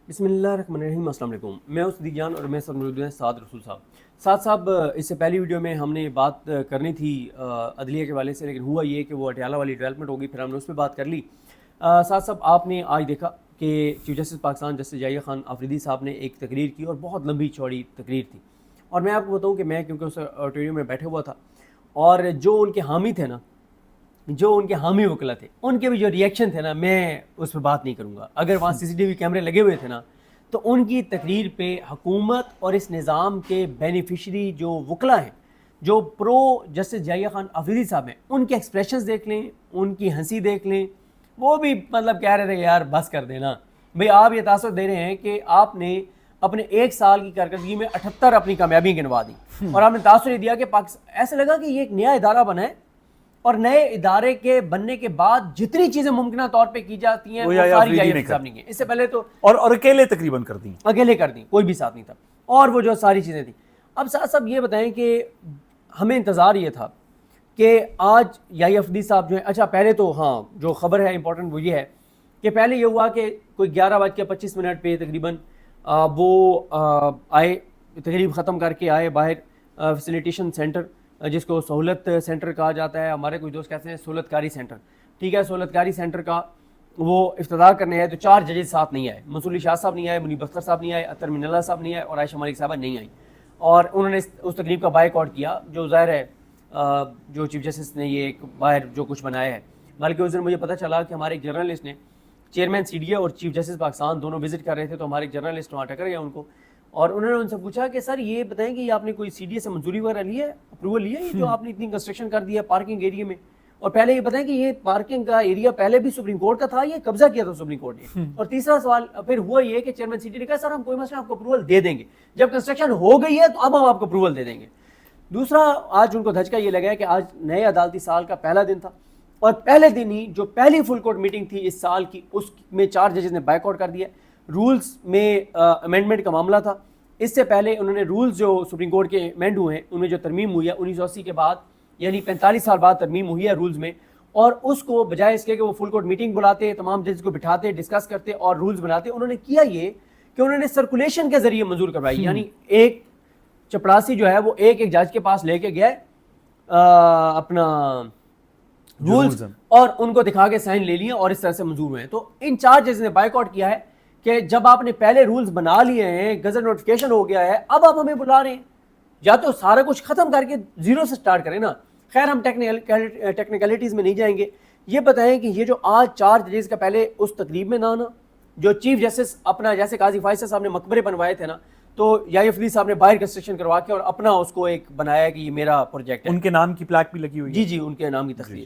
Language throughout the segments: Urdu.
بسم اللہ الرحمن الرحیم. السلام علیکم. میں صدیق جان اور میں ساتھ موجود ہیں سعد رسول صاحب. سعد صاحب اس سے پہلی ویڈیو میں ہم نے بات کرنی تھی عدلیہ کے والے سے، لیکن ہوا یہ کہ وہ اٹیالہ والی ڈیولپمنٹ ہوگی، پھر ہم نے اس پہ بات کر لی. سعد صاحب آپ نے آج دیکھا کہ chief justice Pakistan justice Yahya Khan Afridi صاحب نے ایک تقریر کی اور بہت لمبی چوڑی تقریر تھی. اور میں آپ کو بتاؤں کہ میں کیونکہ اس آڈیٹوریم میں بیٹھا ہوا تھا اور جو ان کے حامی تھے نا، جو ان کے حامی وکلا تھے، ان کے بھی جو ریئیکشن تھے نا، میں اس پہ بات نہیں کروں گا. اگر وہاں سی سی ٹی وی کیمرے لگے ہوئے تھے نا تو ان کی تقریر پہ حکومت اور اس نظام کے بینیفیشری جو وکلا ہیں، جو پرو جسٹس یحییٰ خان آفریدی صاحب ہیں، ان کے ایکسپریشنز دیکھ لیں، ان کی ہنسی دیکھ لیں. وہ بھی مطلب کہہ رہے تھے کہ یار بس کر دینا بھئی. آپ یہ تاثر دے رہے ہیں کہ آپ نے اپنے ایک سال کی کارکردگی میں 78 اپنی کامیابی گنوا دی، اور آپ نے تاثر یہ دیا کہ ایسا لگا کہ یہ ایک نیا ادارہ بنا ہے اور نئے ادارے کے بننے کے بعد جتنی چیزیں ممکنہ طور پہ کی جاتی ہیں وہ ساری یحییٰ صاحب نے کی. اس سے پہلے تو اور اکیلے تقریباً کر دیں، اکیلے کر دیں، کوئی بھی ساتھ نہیں تھا، اور وہ جو ساری چیزیں تھیں. اب صاحب یہ بتائیں کہ ہمیں انتظار یہ تھا کہ آج یحییٰ آفریدی صاحب جو ہیں، اچھا پہلے تو ہاں جو خبر ہے امپورٹنٹ وہ یہ ہے کہ پہلے یہ ہوا کہ کوئی 11:25 پہ تقریباً وہ آئے، تقریب ختم کر کے آئے باہر فیسیلیٹیشن سینٹر، جس کو سہولت سینٹر کہا جاتا ہے، ہمارے کچھ دوست کہتے ہیں سہولت کاری سینٹر. ٹھیک ہے، سہولت کاری سینٹر کا وہ افتتاح کرنے آئے تو 4 ججز ساتھ نہیں آئے. منصور علی شاہ صاحب نہیں آئے، منیب اختر صاحب نہیں آئے، اطہر من اللہ صاحب نہیں آئے، اور عائشہ ملک صاحبہ نہیں آئیں. اور انہوں نے اس تقریب کا بائیک آؤٹ کیا، جو ظاہر ہے جو چیف جسٹس نے یہ ایک باہر جو کچھ بنایا ہے. بلکہ اس دن مجھے پتہ چلا کہ ہمارے ایک جرنلسٹ نے، چیئرمین سی ڈی اے اور چیف جسٹس پاکستان دونوں وزٹ کر رہے تھے، تو ہمارے ایک جرنلسٹ وہاں ٹکر گیا ان کو، اور انہوں نے ان سے پوچھا کہ سر یہ بتائیں کہ یہ آپ نے کوئی سی ڈی اے سے منظوری وغیرہ لی ہے، اپروول لیا ہے، یہ جو آپ نے اتنی کنسٹرکشن کر دیا پارکنگ ایریا میں، اور پہلے یہ بتائیں کہ یہ پارکنگ کا ایریا پہلے بھی سپریم کورٹ کا تھا، یہ قبضہ کیا تھا سپریم کورٹ نے. اور تیسرا سوال پھر ہوا یہ کہ چیئرمین سی ڈی نے کہا سر ہم کوئی مسئلہ آپ کو اپروول دے دیں گے، جب کنسٹرکشن ہو گئی ہے تو اب ہم آپ کو اپروول دے دیں گے. دوسرا آج ان کو دھچکا یہ لگا ہے کہ آج نئے عدالتی سال کا پہلا دن تھا، اور پہلے دن ہی جو پہلی فل کورٹ میٹنگ تھی اس سال کی، اس میں 4 ججز نے بائیک آؤٹ کر دیا. رولز میں امینڈمنٹ کا معاملہ تھا. اس سے پہلے انہوں نے رولز جو سپریم کورٹ کے امینڈ ہوئے ہیں ان میں جو ترمیم ہوئی ہے 1980 کے بعد، یعنی 45 سال بعد ترمیم ہوئی ہے رولز میں، اور اس کو بجائے اس کے کہ وہ فل کورٹ میٹنگ بلاتے، تمام ججز کو بٹھاتے، ڈسکس کرتے اور رولز بناتے، انہوں نے کیا یہ کہ انہوں نے سرکولیشن کے ذریعے منظور کروائی. یعنی ایک چپڑاسی جو ہے وہ ایک جج کے پاس لے کے گیا اپنا رولز اور ان کو دکھا کے سائن لے لیے اور اس طرح سے منظور ہوئے ہیں. تو ان 4 ججز نے بائیک آؤٹ کیا ہے کہ جب آپ نے پہلے رولز بنا لیے ہیں، گزٹ نوٹیفیکیشن ہو گیا ہے، اب آپ ہمیں بلا رہے ہیں، یا تو سارا کچھ ختم کر کے زیرو سے سٹارٹ کریں نا. خیر ہم ٹیکنیکلٹیز میں نہیں جائیں گے. یہ بتائیں کہ یہ جو آج 4 ججز کا پہلے اس تقریب میں نہ آنا، جو چیف جسٹس اپنا جیسے قاضی فائز صاحب نے مقبرے بنوائے تھے نا، تو یحییٰ آفریدی صاحب نے باہر کنسٹرکشن کروا کے اور اپنا اس کو ایک بنایا کہ یہ میرا پروجیکٹ ہے. ان کے نام کی پلاک بھی لگی ہوئی ہے. جی ان کے نام کی تقریر.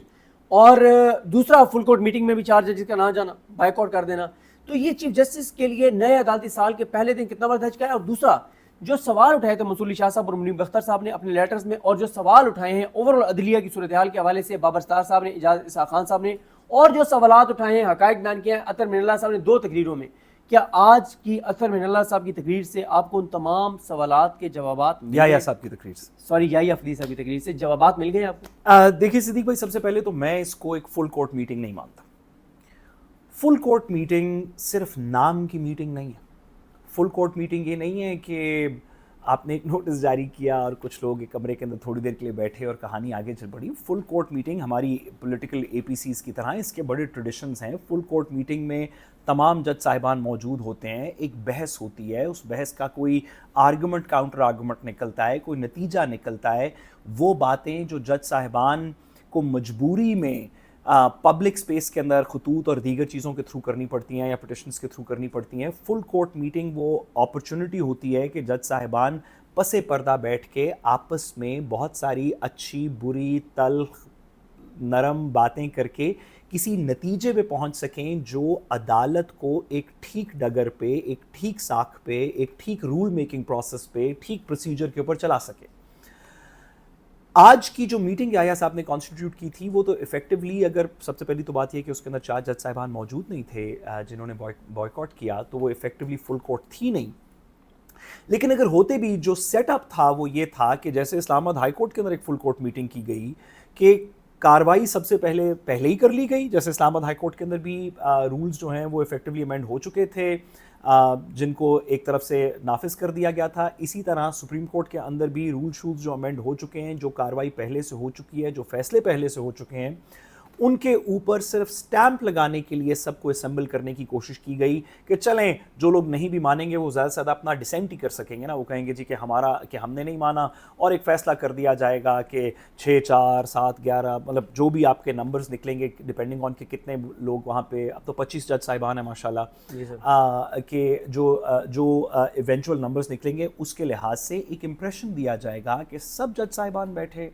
اور دوسرا فل کورٹ میٹنگ میں بھی 4 ججز کا نہ جانا، بائیک آؤٹ کر دینا. تو یہ چیف جسٹس کے لیے نئے عدالتی سال کے پہلے دن کتنا بڑا دھچکا ہے. اور دوسرا جو سوال اٹھائے تھے منصور علی شاہ صاحب اور منیب اختر صاحب نے اپنے لیٹرز میں، اور جو سوال اٹھائے ہیں اوور آل عدلیہ کی صورتحال کے حوالے سے بابر ستار صاحب نے، اعجاز اسحاق خان صاحب نے، اور جو سوالات اٹھائے ہیں، حقائق بیان کیے ہیں اطہر من اللہ صاحب نے 2 تقریروں میں، کیا آج کی اطہر من اللہ صاحب کی تقریر سے آپ کو ان تمام سوالات کے جوابات مل گئے؟ یحییٰ صاحب کی تقریر سے، سوری یحییٰ آفریدی صاحب کی تقریر سے جوابات مل گئے آپ کو؟ دیکھیے صدیق بھائی، سب سے پہلے تو میں اس کو ایک فل کورٹ میٹنگ نہیں مانتا. فل کورٹ میٹنگ صرف نام کی میٹنگ نہیں ہے. فل کورٹ میٹنگ یہ نہیں ہے کہ آپ نے ایک نوٹس جاری کیا اور کچھ لوگ ایک کمرے کے اندر تھوڑی دیر کے لیے بیٹھے اور کہانی آگے چل پڑی. فل کورٹ میٹنگ ہماری پولیٹیکل اے پی سیز کی طرح اس کے بڑے ٹریڈیشنز ہیں. فل کورٹ میٹنگ میں تمام جج صاحبان موجود ہوتے ہیں، ایک بحث ہوتی ہے، اس بحث کا کوئی آرگومنٹ کاؤنٹر آرگومنٹ نکلتا ہے، کوئی نتیجہ نکلتا ہے. وہ باتیں جو جج صاحبان کو مجبوری میں پبلک سپیس کے اندر خطوط اور دیگر چیزوں کے تھرو کرنی پڑتی ہیں یا پٹیشنز کے تھرو کرنی پڑتی ہیں، فل کورٹ میٹنگ وہ اپرچونٹی ہوتی ہے کہ جج صاحبان پس پردہ بیٹھ کے آپس میں بہت ساری اچھی، بری، تلخ، نرم باتیں کر کے کسی نتیجے پہ پہنچ سکیں جو عدالت کو ایک ٹھیک ڈگر پہ، ایک ٹھیک ساکھ پہ، ایک ٹھیک رول میکنگ پروسیس پہ، ٹھیک پروسیجر کے اوپر چلا سکے. آج کی جو میٹنگ یحییٰ صاحب نے کانسٹیٹیوٹ کی تھی وہ تو افیکٹولی، اگر سب سے پہلی تو بات یہ کہ اس کے اندر 4 جج صاحبان موجود نہیں تھے جنہوں نے بوائکاٹ کیا، تو وہ افیکٹولی فل کورٹ تھی نہیں. لیکن اگر ہوتے بھی، جو سیٹ اپ تھا وہ یہ تھا کہ جیسے اسلام آباد ہائی کورٹ کے اندر ایک فل کورٹ میٹنگ کی گئی کہ کاروائی سب سے پہلے ہی کر لی گئی. جیسے اسلام آباد ہائی کورٹ کے اندر بھی رولز جو ہیں وہ افیکٹولی امینڈ ہو چکے تھے. جن کو ایک طرف سے نافذ کر دیا گیا تھا. اسی طرح سپریم کورٹ کے اندر بھی رول شولز جو امینڈ ہو چکے ہیں, جو کارروائی پہلے سے ہو چکی ہے, جو فیصلے پہلے سے ہو چکے ہیں, ان کے اوپر صرف سٹیمپ لگانے کے لیے سب کو اسمبل کرنے کی کوشش کی گئی کہ چلیں جو لوگ نہیں بھی مانیں گے وہ زیادہ سے زیادہ اپنا ڈسینٹ ہی کر سکیں گے نا, وہ کہیں گے جی کہ ہم نے نہیں مانا, اور ایک فیصلہ کر دیا جائے گا کہ 6 4 7 11 مطلب جو بھی آپ کے نمبرز نکلیں گے ڈپینڈنگ آن کہ کتنے لوگ وہاں پہ, اب تو 25 جج صاحبان ہیں ماشاءاللہ, کہ جو ایونچوئل نمبرز نکلیں گے اس کے لحاظ سے ایک امپریشن دیا جائے گا کہ سب جج صاحبان بیٹھے,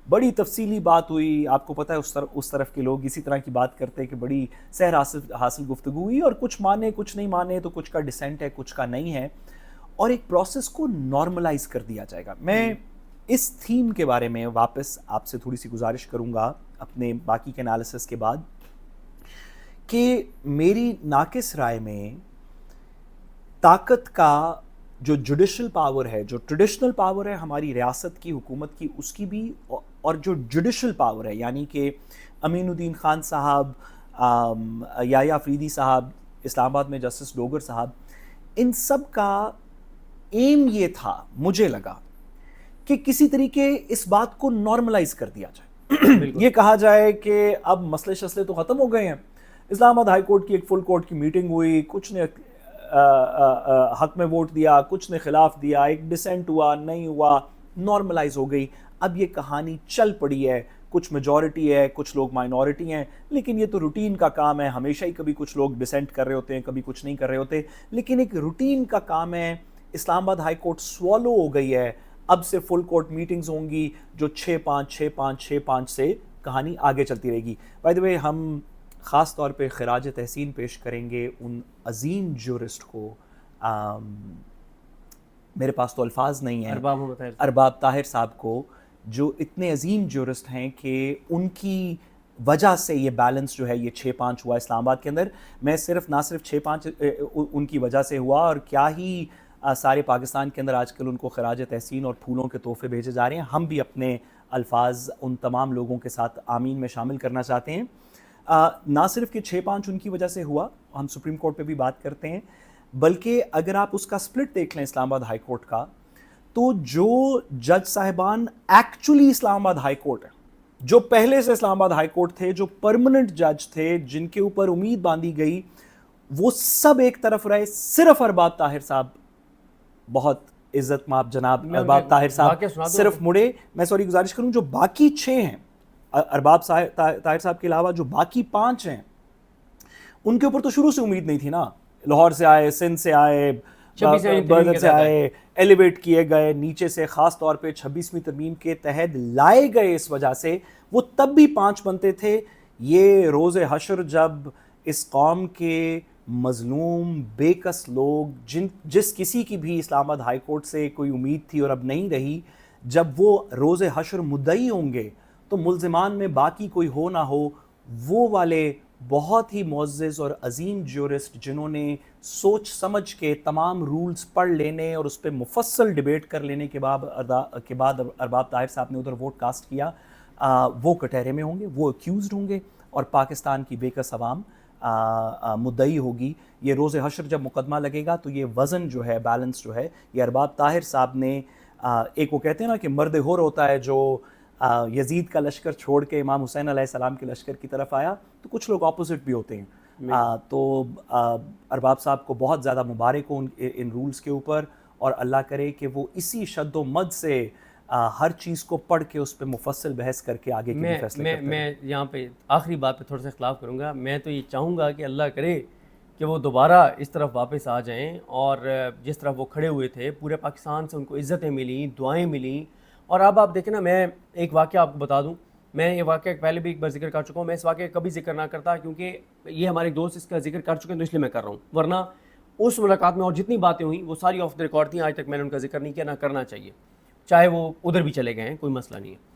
بڑی تفصیلی بات ہوئی. آپ کو پتہ ہے اس طرف کے لوگ اسی طرح کی بات کرتے ہیں کہ بڑی سحر حاصل گفتگو ہوئی, اور کچھ مانے کچھ نہیں مانے, تو کچھ کا ڈسینٹ ہے کچھ کا نہیں ہے, اور ایک پروسیس کو نارملائز کر دیا جائے گا. میں اس تھیم کے بارے میں واپس آپ سے تھوڑی سی گزارش کروں گا اپنے باقی کے انالیسس کے بعد, کہ میری ناقص رائے میں طاقت کا جو جوڈیشل پاور ہے, جو ٹریڈیشنل پاور ہے ہماری ریاست کی حکومت کی, اس کی بھی, اور جو جوڈیشل پاور ہے یعنی کہ امین الدین خان صاحب, یحییٰ افریدی صاحب, اسلام آباد میں جسٹس ڈوگر صاحب, ان سب کا ایم یہ تھا مجھے لگا کہ کسی طریقے اس بات کو نارملائز کر دیا جائے. یہ کہا جائے کہ اب مسئلے شسلے تو ختم ہو گئے ہیں, اسلام آباد ہائی کورٹ کی ایک فل کورٹ کی میٹنگ ہوئی, کچھ نے حق میں ووٹ دیا, کچھ نے خلاف دیا, ایک ڈسینٹ ہوا نہیں ہوا, نارملائز ہو گئی. اب یہ کہانی چل پڑی ہے, کچھ میجورٹی ہے کچھ لوگ مائنورٹی ہیں, لیکن یہ تو روٹین کا کام ہے, ہمیشہ ہی کبھی کچھ لوگ ڈسینٹ کر رہے ہوتے ہیں, کبھی کچھ نہیں کر رہے ہوتے, لیکن ایک روٹین کا کام ہے. اسلام آباد ہائی کورٹ سوالو ہو گئی ہے, اب سے فل کورٹ میٹنگز ہوں گی جو 6-5 سے کہانی آگے چلتی رہے گی. بائی دی وے ہم خاص طور پہ خراج تحسین پیش کریں گے ان عظیم جورسٹ کو, میرے پاس تو الفاظ نہیں ہیں, ارباب طاہر صاحب کو, جو اتنے عظیم جورسٹ ہیں کہ ان کی وجہ سے یہ بیلنس جو ہے یہ 6-5 ہوا اسلام آباد کے اندر. میں نہ صرف 6-5 ان کی وجہ سے ہوا, اور کیا ہی سارے پاکستان کے اندر آج کل ان کو خراج تحسین اور پھولوں کے تحفے بھیجے جا رہے ہیں. ہم بھی اپنے الفاظ ان تمام لوگوں کے ساتھ آمین میں شامل کرنا چاہتے ہیں. نہ صرف کہ 6-5 ان کی وجہ سے ہوا, ہم سپریم کورٹ پہ بھی بات کرتے ہیں, بلکہ اگر آپ اس کا سپلٹ دیکھ لیں اسلام آباد ہائی کورٹ کا, تو جو جج صاحبان ایکچولی اسلام آباد ہائی کورٹ ہے, جو پہلے سے اسلام آباد ہائی کورٹ تھے, جو پرماننٹ جج تھے, جن کے اوپر امید باندھی گئی, وہ سب ایک طرف رہے. صرف ارباب طاہر صاحب, بہت عزت مآب جناب ارباب طاہر صاحب صرف مڑے. میں سوری گزارش کروں, جو باقی 6 ہیں ارباب طاہر صاحب کے علاوہ, جو باقی 5 ہیں, ان کے اوپر تو شروع سے امید نہیں تھی نا. لاہور سے آئے, سندھ سے آئے, برگر سے آئے, ایلیویٹ کیے گئے نیچے سے, خاص طور پہ 26ویں ترمیم کے تحت لائے گئے. اس وجہ سے وہ تب بھی 5 بنتے تھے. یہ روز حشر جب اس قوم کے مظلوم بے کس لوگ, جس کسی کی بھی اسلام آباد ہائی کورٹ سے کوئی امید تھی اور اب نہیں رہی, جب وہ روز حشر مدعی ہوں گے تو ملزمان میں باقی کوئی ہو نہ ہو, وہ والے بہت ہی معزز اور عظیم جورسٹ, جنہوں نے سوچ سمجھ کے تمام رولز پڑھ لینے اور اس پہ مفصل ڈیبیٹ کر لینے کے بعد ارباب طاہر صاحب نے ادھر ووٹ کاسٹ کیا, وہ کٹہرے میں ہوں گے, وہ ایکیوزڈ ہوں گے, اور پاکستان کی بے کس عوام مدعی ہوگی. یہ روز حشر جب مقدمہ لگے گا تو یہ وزن جو ہے, بیلنس جو ہے, یہ ارباب طاہر صاحب نے, ایک وہ کہتے ہیں نا کہ مرد ہور ہوتا ہے جو یزید کا لشکر چھوڑ کے امام حسین علیہ السلام کے لشکر کی طرف آیا, تو کچھ لوگ اپوزٹ بھی ہوتے ہیں. تو ارباب صاحب کو بہت زیادہ مبارک ہو ان رولز کے اوپر, اور اللہ کرے کہ وہ اسی شد و مد سے ہر چیز کو پڑھ کے اس پہ مفصل بحث کر کے آگے کی فیصلے کرتے ہیں. میں یہاں پہ آخری بات پہ تھوڑا سا اختلاف کروں گا. میں تو یہ چاہوں گا کہ اللہ کرے کہ وہ دوبارہ اس طرف واپس آ جائیں, اور جس طرح وہ کھڑے ہوئے تھے پورے پاکستان سے ان کو عزتیں ملیں, دعائیں ملیں. اور اب آپ دیکھیں نا, میں ایک واقعہ آپ کو بتا دوں, میں یہ واقعہ پہلے بھی ایک بار ذکر کر چکا ہوں. میں اس واقعے کا کبھی ذکر نہ کرتا کیونکہ یہ ہمارے دوست اس کا ذکر کر چکے ہیں, تو اس لیے میں کر رہا ہوں. ورنہ اس ملاقات میں اور جتنی باتیں ہوئیں وہ ساری آف دا ریکارڈ تھیں, آج تک میں نے ان کا ذکر نہیں کیا, نہ کرنا چاہیے, چاہے وہ ادھر بھی چلے گئے ہیں, کوئی مسئلہ نہیں ہے.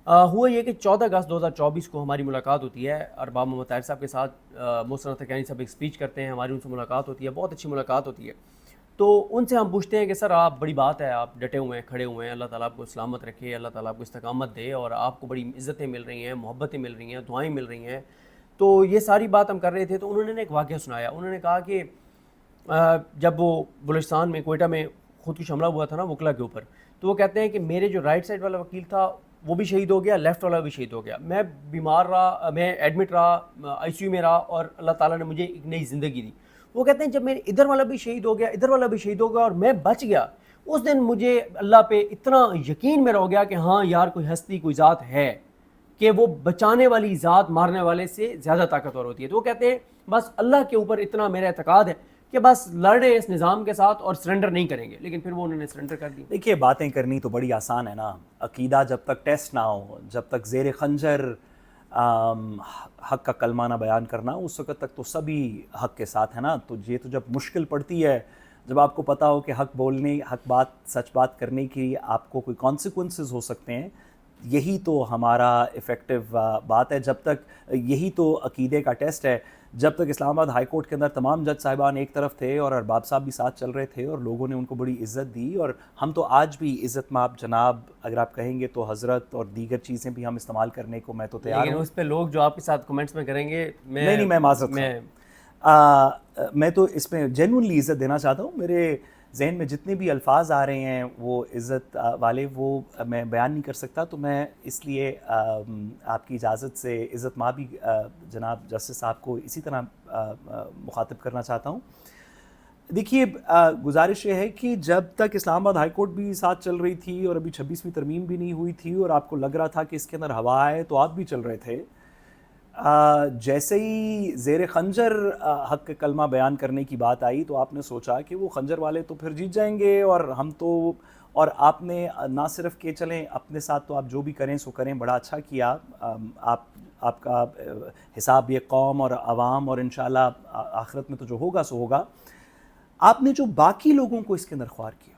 ہوا یہ کہ 14 اگست 2024 کو ہماری ملاقات ہوتی ہے ارباب محمد طاہر صاحب کے ساتھ. محسن تکیانی صاحب ایک اسپیچ کرتے ہیں, ہماری ان سے ملاقات ہوتی ہے, بہت اچھی ملاقات ہوتی ہے. تو ان سے ہم پوچھتے ہیں کہ سر آپ, بڑی بات ہے, آپ ڈٹے ہوئے ہیں, کھڑے ہوئے ہیں, اللہ تعالیٰ آپ کو سلامت رکھے, اللہ تعالیٰ آپ کو استقامت دے, اور آپ کو بڑی عزتیں مل رہی ہیں, محبتیں مل رہی ہیں, دعائیں مل رہی ہیں. تو یہ ساری بات ہم کر رہے تھے, تو انہوں نے ایک واقعہ سنایا. انہوں نے کہا کہ جب وہ بلوچستان میں کوئٹہ میں خودکش حملہ ہوا تھا نا وکلا کے اوپر, تو وہ کہتے ہیں کہ میرے جو رائٹ سائڈ والا وکیل تھا وہ بھی شہید ہو گیا, لیفٹ والا بھی شہید ہو گیا, میں بیمار رہا, میں ایڈمٹ رہا, آئی سی یو میں رہا, اور اللہ تعالیٰ نے مجھے ایک نئی زندگی دی. وہ کہتے ہیں جب میرے ادھر والا بھی شہید ہو گیا, ادھر والا بھی شہید ہو گیا, اور میں بچ گیا, اس دن مجھے اللہ پہ اتنا یقین میرا ہو گیا کہ ہاں یار کوئی ہستی, کوئی ذات ہے کہ وہ بچانے والی ذات مارنے والے سے زیادہ طاقتور ہوتی ہے. تو وہ کہتے ہیں بس اللہ کے اوپر اتنا میرا اعتقاد ہے کہ بس لڑے اس نظام کے ساتھ اور سرنڈر نہیں کریں گے. لیکن پھر وہ انہوں نے سرنڈر کر دی. دیکھیے باتیں کرنی تو بڑی آسان ہے نا, عقیدہ جب تک ٹیسٹ نہ ہو, جب تک زیر خنجر حق کا کلمہ نہ بیان کرنا, اس وقت تک تو سبھی حق کے ساتھ ہے نا. تو یہ تو جب مشکل پڑتی ہے, جب آپ کو پتہ ہو کہ حق بولنے, حق بات, سچ بات کرنے کی آپ کو کوئی کانسیکوینسز ہو سکتے ہیں, یہی تو ہمارا افیکٹو بات ہے. جب تک یہی تو عقیدے کا ٹیسٹ ہے. جب تک اسلام آباد ہائی کورٹ کے اندر تمام جج صاحبان ایک طرف تھے اور ارباب صاحب بھی ساتھ چل رہے تھے اور لوگوں نے ان کو بڑی عزت دی, اور ہم تو آج بھی عزت مآب جناب اگر آپ کہیں گے تو حضرت اور دیگر چیزیں بھی ہم استعمال کرنے کو میں تو تیار ہوں. لیکن اس پہ لوگ جو آپ کے ساتھ کمنٹس میں کریں گے, نہیں میں معذرت میں تو اس میں جینوئنلی عزت دینا چاہتا ہوں. میرے ذہن میں جتنے بھی الفاظ آ رہے ہیں وہ عزت والے, وہ میں بیان نہیں کر سکتا, تو میں اس لیے آپ کی اجازت سے عزت مآبی جناب جسٹس صاحب کو اسی طرح مخاطب کرنا چاہتا ہوں. دیکھیے گزارش یہ ہے کہ جب تک اسلام آباد ہائی کورٹ بھی ساتھ چل رہی تھی اور ابھی 26ویں ترمیم بھی نہیں ہوئی تھی اور آپ کو لگ رہا تھا کہ اس کے اندر ہوا ہے, تو آپ بھی چل رہے تھے. جیسے ہی زیر خنجر حق کلمہ بیان کرنے کی بات آئی تو آپ نے سوچا کہ وہ خنجر والے تو پھر جیت جائیں گے اور ہم تو, اور آپ نے نہ صرف کہ چلیں اپنے ساتھ تو آپ جو بھی کریں سو کریں, بڑا اچھا کیا. آپ کا حساب یہ قوم اور عوام اور انشاءاللہ آخرت میں تو جو ہوگا سو ہوگا. آپ نے جو باقی لوگوں کو اس کے اندر خوار کیا,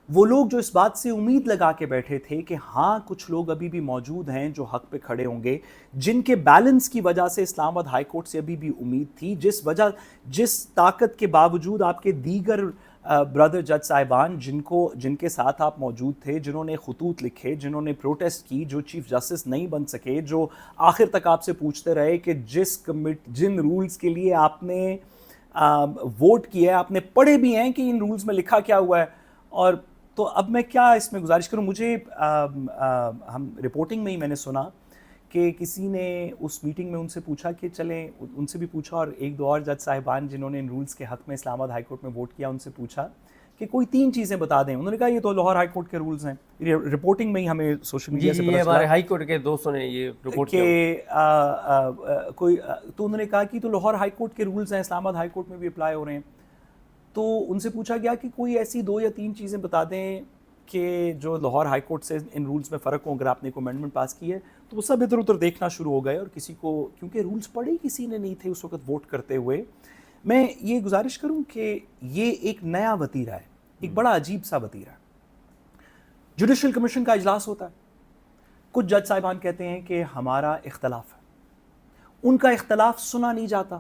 وہ لوگ جو اس بات سے امید لگا کے بیٹھے تھے کہ ہاں کچھ لوگ ابھی بھی موجود ہیں جو حق پہ کھڑے ہوں گے, جن کے بیلنس کی وجہ سے اسلام آباد ہائی کورٹ سے ابھی بھی امید تھی, جس طاقت کے باوجود آپ کے دیگر برادر جج صاحبان جن کے ساتھ آپ موجود تھے, جنہوں نے خطوط لکھے, جنہوں نے پروٹیسٹ کی, جو چیف جسٹس نہیں بن سکے, جو آخر تک آپ سے پوچھتے رہے کہ جن رولز کے لیے آپ نے ووٹ کیا ہے, آپ نے پڑھے بھی ہیں کہ ان رولز میں لکھا کیا ہوا ہے. اور تو اب میں کیا اس میں گزارش کروں. مجھے ہم رپورٹنگ میں ہی میں نے سنا کہ کسی نے اس میٹنگ میں ان سے پوچھا کہ چلیں, ان سے بھی پوچھا اور ایک دو اور جج صاحبان جنہوں نے ان رولز کے حق میں اسلام آباد ہائی کورٹ میں ووٹ کیا, ان سے پوچھا کہ کوئی 3 چیزیں بتا دیں. انہوں نے کہا یہ تو لاہور ہائی کورٹ کے رولز ہیں. رپورٹنگ میں ہی ہمیں سوشل میڈیا سے پتہ چلا ہمارے ہائی کورٹ کے دوستوں نے یہ رپورٹ کیا کہ کوئی, تو انہوں نے کہا کہ تو لاہور ہائی کورٹ کے رولز ہیں, اسلام آباد ہائی کورٹ میں بھی اپلائی ہو رہے ہیں. تو ان سے پوچھا گیا کہ کوئی ایسی 2 یا 3 چیزیں بتا دیں کہ جو لاہور ہائی کورٹ سے ان رولز میں فرق ہوں اگر آپ نے کوئی امینڈمنٹ پاس کی ہے. تو وہ سب ادھر ادھر دیکھنا شروع ہو گئے اور کسی کو, کیونکہ رولز پڑھے کسی نے نہیں تھے اس وقت ووٹ کرتے ہوئے. میں یہ گزارش کروں کہ یہ ایک نیا وتیرہ ہے, ایک بڑا عجیب سا وتیرہ ہے. جوڈیشل کمیشن کا اجلاس ہوتا ہے, کچھ جج صاحبان کہتے ہیں کہ ہمارا اختلاف ہے, ان کا اختلاف سنا نہیں جاتا,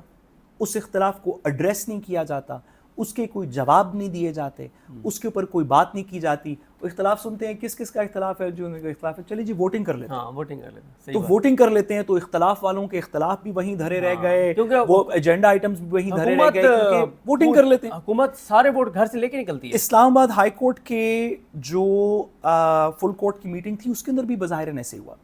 اس اختلاف کو ایڈریس نہیں کیا جاتا, اس کے کوئی جواب نہیں دیے جاتے, اس کے اوپر کوئی بات نہیں کی جاتی. وہ اختلاف سنتے ہیں, کس کا اختلاف ہے, جو کا اختلاف ہے, چلیے جی ووٹنگ کر لیتے ہیں. ہاں ووٹنگ کر لیتے ہیں. تو ووٹنگ کر لیتے ہیں, تو اختلاف والوں کے اختلاف بھی وہیں دھرے رہ گئے, وہ ایجنڈا آئٹمز بھی وہیں دھرے رہ گئے کیونکہ ووٹنگ کر لیتے ہیں. حکومت سارے ووٹ گھر سے لے کے نکلتی ہے. اسلام آباد ہائی کورٹ کے جو فل کورٹ کی میٹنگ تھی اس کے اندر بھی بظاہر ایسے ہوا.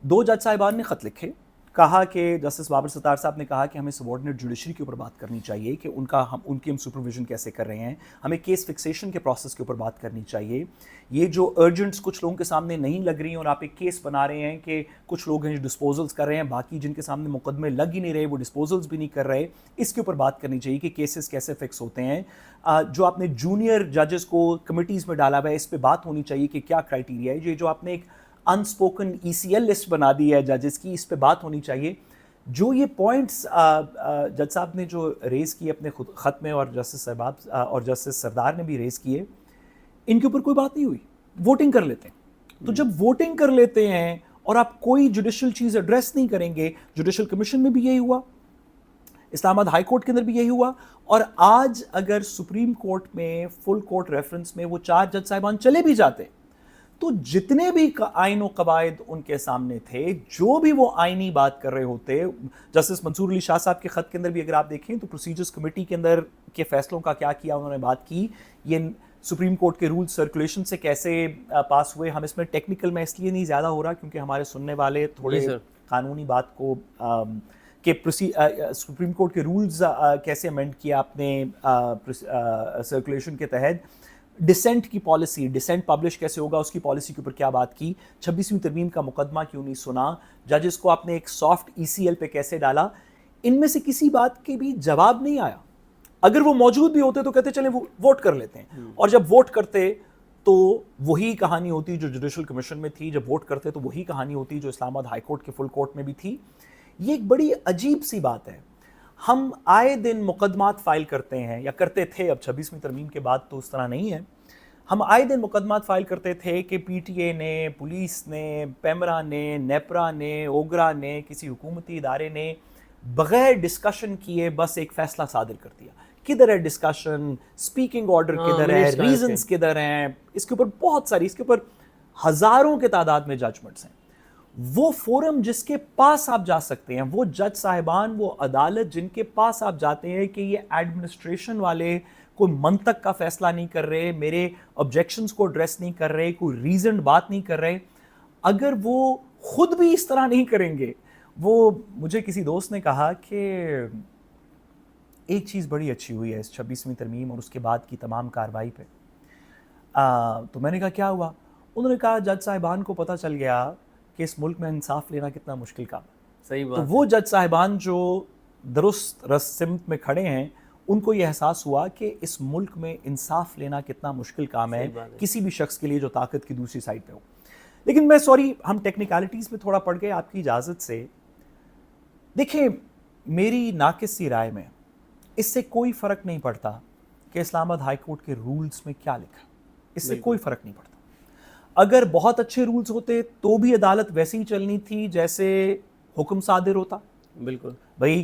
2 جج صاحبان نے خط لکھے, کہا کہ جسٹس بابر ستار صاحب نے کہا کہ ہمیں سبارڈینیٹ جوڈیشری کے اوپر بات کرنی چاہیے کہ ان کی ہم سپرویژن کیسے کر رہے ہیں, ہمیں کیس فکسیشن کے پروسیس کے اوپر بات کرنی چاہیے. یہ جو ارجنٹس کچھ لوگوں کے سامنے نہیں لگ رہی ہیں اور آپ ایک کیس بنا رہے ہیں کہ کچھ لوگ ہیں جو ڈسپوزلز کر رہے ہیں, باقی جن کے سامنے مقدمے لگ ہی نہیں رہے وہ ڈسپوزلز بھی نہیں کر رہے, اس کے اوپر بات کرنی چاہیے کہ کیسز کیسے فکس ہوتے ہیں. جو آپ نے جونیئر ججز کو کمیٹیز میں ڈالا ہوا ہے اس پہ بات ہونی چاہیے کہ کیا کرائٹیریا ہے. یہ جو آپ نے ایک انسپوکن ECL لسٹ بنا دی ہے ججز کی, اس پہ بات ہونی چاہیے. جو یہ پوائنٹس جج صاحب نے جو ریز کیے اپنے خط میں, اور جسٹس صاحب اور جسٹس سردار نے بھی ریز کیے, ان کے اوپر کوئی بات نہیں ہوئی. ووٹنگ کر لیتے ہیں. تو جب ووٹنگ کر لیتے ہیں اور آپ کوئی جوڈیشل چیز ایڈریس نہیں کریں گے, جوڈیشل کمیشن میں بھی یہی ہوا, اسلام آباد ہائی کورٹ کے اندر بھی یہی ہوا, اور آج اگر سپریم کورٹ میں فل کورٹ ریفرنس میں وہ 4 جج صاحبان چلے بھی جاتے تو جتنے بھی آئین و قواعد ان کے سامنے تھے، جو بھی وہ آئینی بات کر رہے ہوتے، جسٹس منصور علی شاہ صاحب کے خط کے اندر بھی اگر آپ دیکھیں تو پروسیجرز کمیٹی کے اندر کے فیصلوں کا کیا کیا انہوں نے بات کی، یہ سپریم کورٹ کے رول سرکولیشن سے کیسے پاس ہوئے. ہم اس میں ٹیکنیکل میں اس لیے نہیں زیادہ ہو رہا کیونکہ ہمارے سننے والے تھوڑے قانونی بات کو کہ سپریم کورٹ کے رولز کیسے امینڈ کیا آپ نے سرکولیشن کے تحت، ڈسینٹ کی پالیسی، ڈسینٹ پبلش کیسے ہوگا اس کی پالیسی کے اوپر کیا بات کی، 26ویں ترمیم کا مقدمہ کیوں نہیں سنا، ججز کو آپ نے ایک سافٹ ECL پہ کیسے ڈالا. ان میں سے کسی بات کے بھی جواب نہیں آیا. اگر وہ موجود بھی ہوتے تو کہتے چلیں ووٹ کر لیتے ہیں، اور جب ووٹ کرتے تو وہی کہانی ہوتی جو جوڈیشل کمیشن میں تھی، جب ووٹ کرتے تو وہی کہانی ہوتی جو اسلام آباد ہائی کورٹ کے فل کورٹ میں بھی تھی. یہ ایک بڑی عجیب سی بات ہے. ہم آئے دن مقدمات فائل کرتے ہیں یا کرتے تھے، اب 26ویں ترمیم کے بعد تو اس طرح نہیں ہے، ہم آئے دن مقدمات فائل کرتے تھے کہ PTA نے، پولیس نے، پیمرا نے، نیپرا نے، اوگرا نے، کسی حکومتی ادارے نے بغیر ڈسکشن کیے بس ایک فیصلہ صادر کر دیا. کدھر ہے ڈسکشن، اسپیکنگ آرڈر کدھر ہے، ریزنز کدھر ہیں، اس کے اوپر بہت ساری، اس کے اوپر ہزاروں کے تعداد میں ججمنٹس ہیں. وہ فورم جس کے پاس آپ جا سکتے ہیں، وہ جج صاحبان، وہ عدالت جن کے پاس آپ جاتے ہیں کہ یہ ایڈمنسٹریشن والے کوئی منطق کا فیصلہ نہیں کر رہے، میرے آبجیکشنز کو ایڈریس نہیں کر رہے، کوئی ریزنڈ بات نہیں کر رہے، اگر وہ خود بھی اس طرح نہیں کریں گے. وہ مجھے کسی دوست نے کہا کہ ایک چیز بڑی اچھی ہوئی ہے اس 26ویں ترمیم اور اس کے بعد کی تمام کارروائی پہ. تو میں نے کہا کیا ہوا؟ انہوں نے کہا جج صاحبان کو پتہ چل گیا کہ اس ملک میں انصاف لینا کتنا مشکل کام ہے. صحیح بات. تو وہ جج صاحبان جو درست سمت میں کھڑے ہیں، ان کو یہ احساس ہوا کہ اس ملک میں انصاف لینا کتنا مشکل کام ہے کسی بھی شخص کے لیے جو طاقت کی دوسری سائڈ پہ ہو. لیکن میں سوری، ہم ٹیکنیکلٹیز میں تھوڑا پڑ گئے آپ کی اجازت سے. دیکھیں، میری ناقص سی رائے میں اس سے کوئی فرق نہیں پڑتا کہ اسلام آباد ہائی کورٹ کے رولز میں کیا لکھا، اس سے کوئی فرق نہیں پڑتا. اگر بہت اچھے رولز ہوتے تو بھی عدالت ویسے ہی چلنی تھی جیسے حکم صادر ہوتا. بالکل بھائی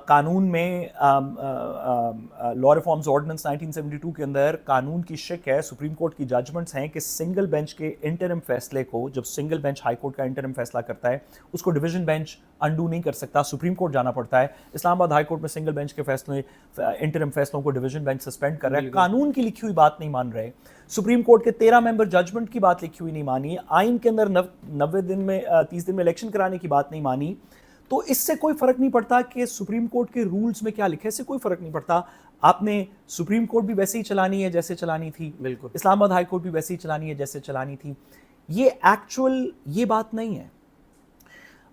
قانون میں لا ریفارمز آرڈیننس 1972 کے اندر قانون کی شک ہے، سپریم کورٹ کی ججمنٹس ہیں کہ سنگل بینچ کے انٹرم فیصلے کو، جب سنگل بینچ ہائی کورٹ کا انٹرم فیصلہ کرتا ہے، اس کو ڈویژن بینچ انڈو نہیں کر سکتا، سپریم کورٹ جانا پڑتا ہے. اسلام آباد ہائی کورٹ میں سنگل بینچ کے فیصلے، انٹرم فیصلوں کو ڈویژن بینچ سسپینڈ کر رہا ہے. قانون کی لکھی ہوئی بات نہیں مان رہے. سپریم کورٹ کے 13 ممبر ججمنٹ کی بات لکھی ہوئی نہیں مانی. آئین کے اندر 90 دن میں 30 دن میں الیکشن کرانے کی بات نہیں مانی. تو اس سے کوئی فرق نہیں پڑتا کہ سپریم کورٹ کے رولز میں کیا لکھے، اس سے کوئی فرق نہیں پڑتا. آپ نے سپریم کورٹ بھی ویسے ہی چلانی ہے جیسے چلانی تھی، بالکل اسلام آباد ہائی کورٹ بھی ویسے ہی چلانی ہے جیسے چلانی تھی. یہ ایکچوئل یہ بات نہیں ہے.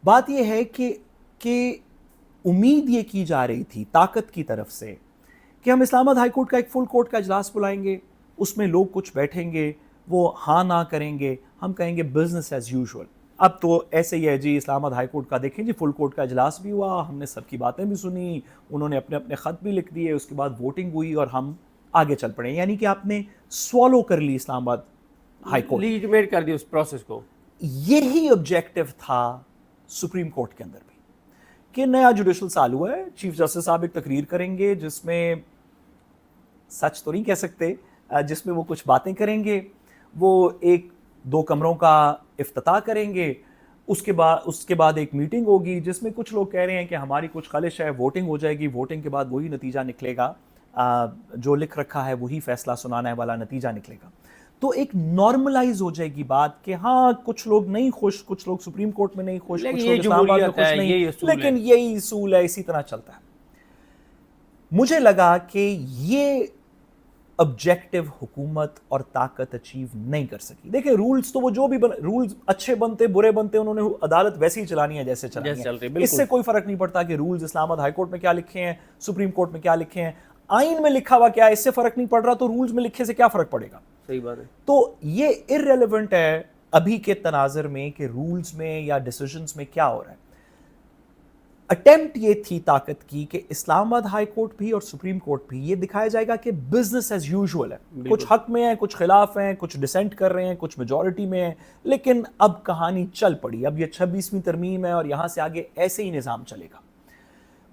بات یہ ہے کہ امید یہ کی جا رہی تھی طاقت کی طرف سے کہ ہم اسلام آباد ہائی کورٹ کا ایک فل کورٹ کا اجلاس بلائیں گے، اس میں لوگ کچھ بیٹھیں گے، وہ ہاں نہ کریں گے، ہم کہیں گے بزنس ایز یوزول. اب تو ایسے ہی ہے جی، اسلام آباد ہائی کورٹ کا دیکھیں جی، فل کورٹ کا اجلاس بھی ہوا، ہم نے سب کی باتیں بھی سنی، انہوں نے اپنے اپنے خط بھی لکھ دیے، اس کے بعد ووٹنگ ہوئی اور ہم آگے چل پڑے. یعنی کہ آپ نے سوالو کر لی اسلام آباد ہائی کورٹ، لیجیٹمیٹ کر دی اس پروسیس کو. یہی آبجیکٹو تھا سپریم کورٹ کے اندر بھی کہ نیا جوڈیشل سال ہوا ہے، چیف جسٹس صاحب ایک تقریر کریں گے جس میں سچ تو نہیں کہہ سکتے، جس میں وہ کچھ باتیں کریں گے، وہ 1-2 کمروں کا افتتاح کریں گے، اس کے بعد ایک میٹنگ ہوگی جس میں کچھ لوگ کہہ رہے ہیں کہ ہماری کچھ خواہش ہے، ووٹنگ ہو جائے گی، ووٹنگ کے بعد وہی نتیجہ نکلے گا، جو لکھ رکھا ہے وہی فیصلہ سنانے والا نتیجہ نکلے گا. تو ایک نارملائز ہو جائے گی بات کہ ہاں کچھ لوگ نہیں خوش، کچھ لوگ سپریم کورٹ میں نہیں خوش، کچھ لوگ اسلام آباد میں خوش نہیں، لیکن یہی اصول ہے، اسی طرح چلتا ہے. مجھے لگا کہ یہ آبجیکٹو حکومت اور طاقت اچیو نہیں کر سکی. دیکھیں رولز تو وہ جو بھی رولز اچھے بنتے برے بنتے، انہوں نے عدالت ویسے ہی چلانی ہے جیسے چلانی ہے. اس سے کوئی فرق نہیں پڑتا کہ رولز اسلام آباد ہائی کورٹ میں کیا لکھے ہیں، سپریم کورٹ میں کیا لکھے ہیں، آئین میں لکھا ہوا کیا ہے، اس سے فرق نہیں پڑ رہا، تو رولز میں لکھے سے کیا فرق پڑے گا. صحیح بات ہے. تو یہ ارریلیونٹ ہے ابھی کے تناظر میں کہ رولز میں یا ڈیسیژنز میں کیا ہو رہا ہے. اٹیمپٹ یہ تھی طاقت کی کہ اسلام آباد ہائی کورٹ بھی اور سپریم کورٹ بھی یہ دکھایا جائے گا کہ بزنس ایز یوزول ہے. کچھ حق میں ہیں، کچھ خلاف ہیں، کچھ ڈسینٹ کر رہے ہیں، کچھ میجورٹی میں ہیں، لیکن اب کہانی چل پڑی. اب یہ 26ویں ترمیم ہے اور یہاں سے آگے ایسے ہی نظام چلے گا.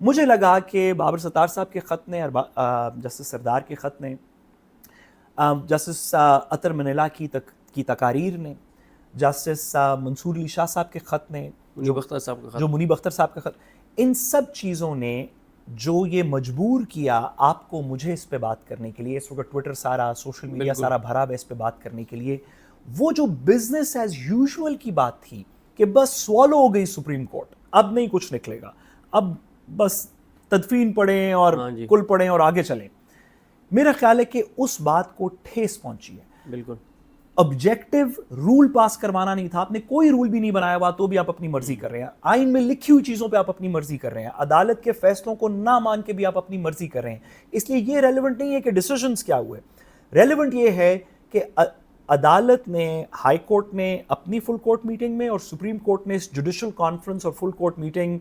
مجھے لگا کہ بابر ستار صاحب کے خط نے اور جسٹس سردار کے خط نے، جسٹس اطہر منیلا کی کی تقاریر نے، جسٹس منصور علی شاہ صاحب کے خط نے، منیب اختر صاحب کا خط، جو منیب اختر صاحب کا خط، ان سب چیزوں نے جو یہ مجبور کیا آپ کو مجھے اس پہ بات کرنے کے لیے، اس وقت ٹویٹر سارا، سوشل میڈیا سارا بھرا ہے اس پہ بات کرنے کے لیے، وہ جو بزنس ایز یوزول کی بات تھی کہ بس سوالو ہو گئی سپریم کورٹ، اب نہیں کچھ نکلے گا، اب بس تدفین پڑھیں اور کل پڑھیں اور آگے چلیں، میرا خیال ہے کہ اس بات کو ٹھیس پہنچی ہے۔ بالکل آبجیکٹو رول پاس کروانا نہیں تھا، آپ نے کوئی رول بھی نہیں بنایا ہوا تو بھی آپ اپنی مرضی کر رہے ہیں، آئین میں لکھی ہوئی چیزوں پہ آپ اپنی مرضی کر رہے ہیں، عدالت کے فیصلوں کو نہ مان کے بھی آپ اپنی مرضی کر رہے ہیں، اس لیے یہ ریلیونٹ نہیں ہے کہ ڈیسیژنز کیا ہوئے، ریلیونٹ یہ ہے کہ عدالت نے، ہائی کورٹ نے اپنی فل کورٹ میٹنگ میں اور سپریم کورٹ نے اس جوڈیشل کانفرنس اور فل کورٹ میٹنگ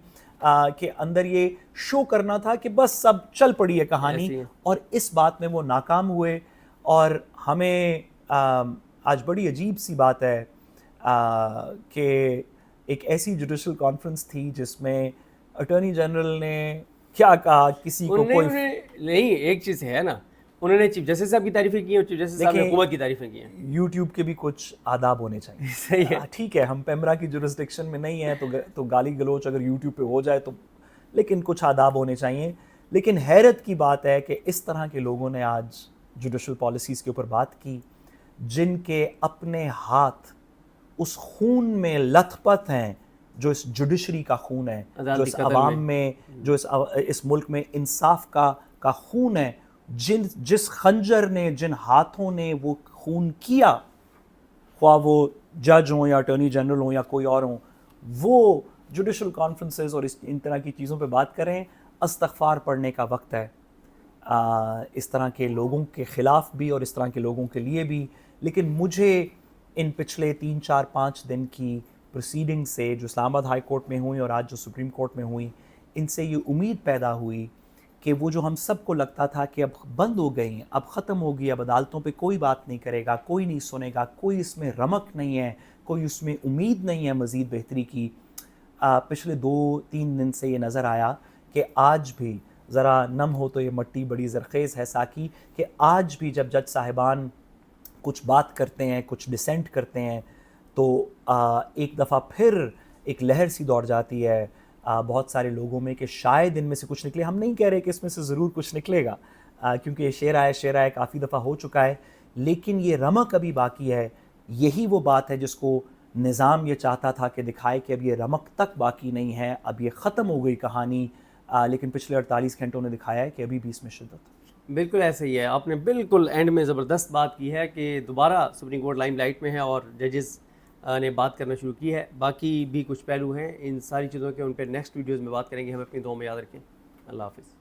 کے اندر یہ شو کرنا تھا کہ بس سب چل پڑی ہے کہانی، اور اس بات میں وہ ناکام ہوئے۔ اور ہمیں آج بڑی عجیب سی بات ہے کہ ایک ایسی جوڈیشل کانفرنس تھی جس میں اٹارنی جنرل نے کیا کہا، کسی کو کوئی نہیں، ایک چیز ہے نا، انہوں نے چیف جسٹس صاحب کی تعریفیں کی اور چیف جسٹس صاحب نے حکومت کی تعریفیں کی ہیں۔ یوٹیوب کے بھی کچھ آداب ہونے چاہیے، صحیح ہے، ٹھیک ہے ہم پیمرا کی جورسڈکشن میں نہیں ہیں تو گالی گلوچ اگر یوٹیوب پہ ہو جائے تو، لیکن کچھ آداب ہونے چاہیے۔ لیکن حیرت کی بات ہے کہ اس طرح کے لوگوں نے آج جوڈیشل پالیسیز کے اوپر بات کی جن کے اپنے ہاتھ اس خون میں لتھ پتھ ہیں جو اس جوڈیشری کا خون ہے، جو اس عوام میں، جو اس ملک میں انصاف کا خون ہے، جس خنجر نے، جن ہاتھوں نے وہ خون کیا، خواہ وہ جج ہوں یا اٹارنی جنرل ہوں یا کوئی اور ہوں، وہ جوڈیشل کانفرنسز اور ان طرح کی چیزوں پہ بات کریں۔ استغفار پڑھنے کا وقت ہے اس طرح کے لوگوں کے خلاف بھی اور اس طرح کے لوگوں کے لیے بھی۔ لیکن مجھے ان پچھلے 3 4 5 دن کی پروسیڈنگ سے جو اسلام آباد ہائی کورٹ میں ہوئی اور آج جو سپریم کورٹ میں ہوئی، ان سے یہ امید پیدا ہوئی کہ وہ جو ہم سب کو لگتا تھا کہ اب بند ہو گئی، اب ختم ہوگی، اب عدالتوں پہ کوئی بات نہیں کرے گا، کوئی نہیں سنے گا، کوئی اس میں رمق نہیں ہے، کوئی اس میں امید نہیں ہے مزید بہتری کی، پچھلے 2-3 دن سے یہ نظر آیا کہ آج بھی ذرا نم ہو تو یہ مٹی بڑی زرخیز ہے ساکی، کہ آج بھی جب جج صاحبان کچھ بات کرتے ہیں، کچھ ڈسینٹ کرتے ہیں تو ایک دفعہ پھر ایک لہر سی دوڑ جاتی ہے بہت سارے لوگوں میں کہ شاید ان میں سے کچھ نکلے۔ ہم نہیں کہہ رہے کہ اس میں سے ضرور کچھ نکلے گا کیونکہ یہ شعر آئے کافی دفعہ ہو چکا ہے، لیکن یہ رمق ابھی باقی ہے۔ یہی وہ بات ہے جس کو نظام یہ چاہتا تھا کہ دکھائے کہ اب یہ رمق تک باقی نہیں ہے، اب یہ ختم ہو گئی کہانی، لیکن پچھلے 48 گھنٹوں نے دکھایا ہے کہ ابھی بھی اس میں شدت۔ بالکل ایسا ہی ہے، آپ نے بالکل اینڈ میں زبردست بات کی ہے کہ دوبارہ سپریم کورٹ لائم لائٹ میں ہے اور ججز نے بات کرنا شروع کی ہے۔ باقی بھی کچھ پہلو ہیں، ان ساری چیزوں کے ان پہ نیکسٹ ویڈیوز میں بات کریں گے۔ ہم اپنی دعاؤں میں یاد رکھیں۔ اللہ حافظ۔